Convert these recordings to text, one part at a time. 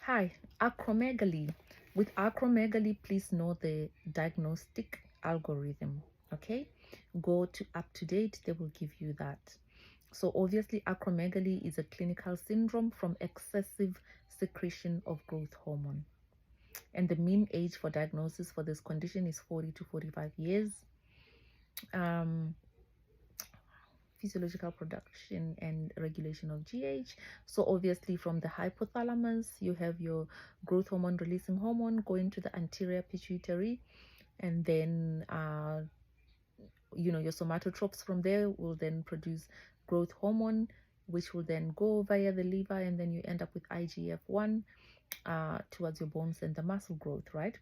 Hi, acromegaly. With acromegaly, please know the diagnostic algorithm. Okay, go to up to date, they will give you that. So obviously, acromegaly is a clinical syndrome from excessive secretion of growth hormone. And the mean age for diagnosis for this condition is 40 to 45 years. Um, Physiological production and regulation of GH. So obviously from the hypothalamus, you have your growth hormone releasing hormone going to the anterior pituitary, and then your somatotropes from there will then produce growth hormone, which will then go via the liver, and then you end up with IGF-1 towards your bones and the muscle growth, right?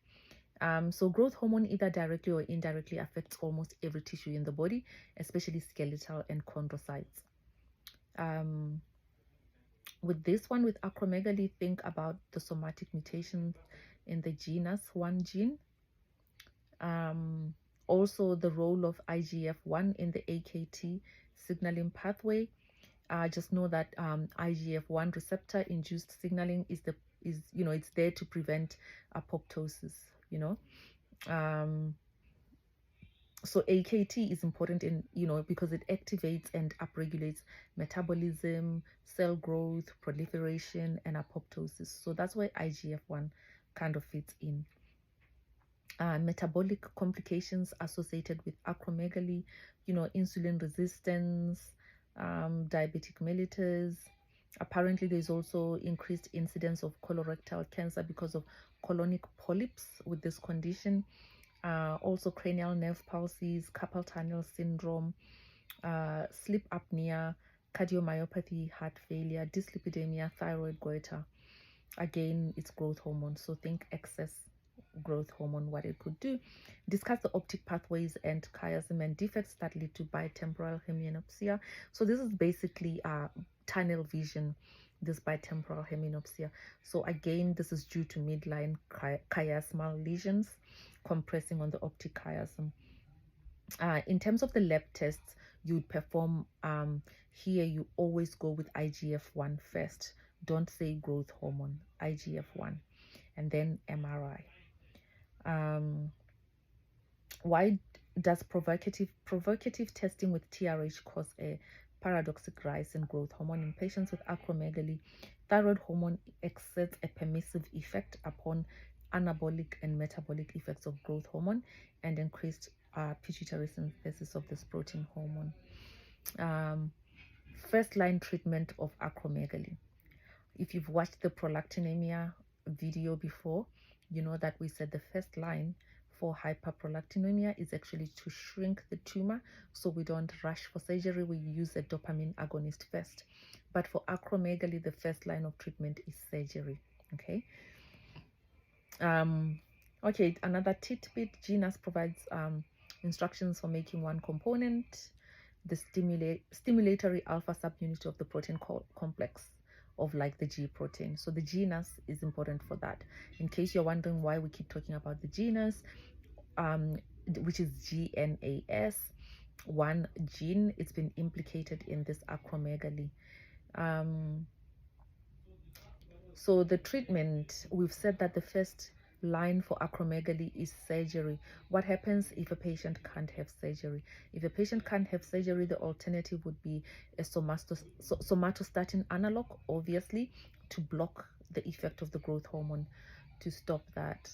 So growth hormone either directly or indirectly affects almost every tissue in the body, especially skeletal and chondrocytes. With this one, with acromegaly, think about the somatic mutations in the genus 1 gene. Also the role of IGF-1 in the AKT signaling pathway. Just know that IGF-1 receptor induced signaling is it's there to prevent apoptosis. So AKT is important in because it activates and upregulates metabolism, cell growth, proliferation, and apoptosis. So that's why IGF-1 kind of fits in. Metabolic complications associated with acromegaly, insulin resistance, diabetic mellitus. Apparently, there's also increased incidence of colorectal cancer because of colonic polyps with this condition. Also cranial nerve palsies, carpal tunnel syndrome, sleep apnea, cardiomyopathy, heart failure, dyslipidemia, thyroid goiter. Again, it's growth hormone, so think excess growth hormone, what it could do. Discuss the optic pathways and chiasm and defects that lead to bitemporal hemianopsia. So this is basically tunnel vision, this bitemporal hemianopsia. So again, this is due to midline chiasmal lesions compressing on the optic chiasm. In terms of the lab tests you'd perform, here you always go with IGF-1 first. Don't say growth hormone, IGF-1, and then MRI. Why does provocative testing with TRH cause a paradoxic rise in growth hormone in patients with acromegaly? Thyroid hormone exerts a permissive effect upon anabolic and metabolic effects of growth hormone and increased pituitary synthesis of this protein hormone. First line treatment of acromegaly. If you've watched the prolactinemia video before, you know that we said the first line for hyperprolactinemia is actually to shrink the tumor, so we don't rush for surgery. We use a dopamine agonist first. But for acromegaly, the first line of treatment is surgery. Okay. Okay, another tidbit. Genus provides instructions for making one component, the stimulatory alpha subunit of the protein complex of like the G protein. So the genus is important for that. In case you're wondering why we keep talking about the genus, which is GNAS, one gene, it's been implicated in this acromegaly. So the treatment, we've said that the first line for acromegaly is surgery. What happens if a patient can't have surgery? If a patient can't have surgery, the alternative would be a somatostatin analog, obviously, to block the effect of the growth hormone, to stop that.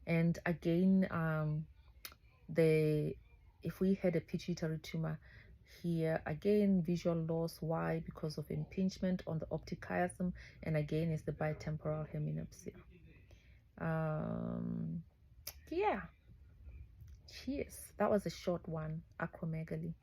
And again, if we had a pituitary tumor here, again, visual loss. Why? Because of impingement on the optic chiasm, and again, it's the bitemporal hemianopsia. Yeah, cheers. That was a short one, acromegaly.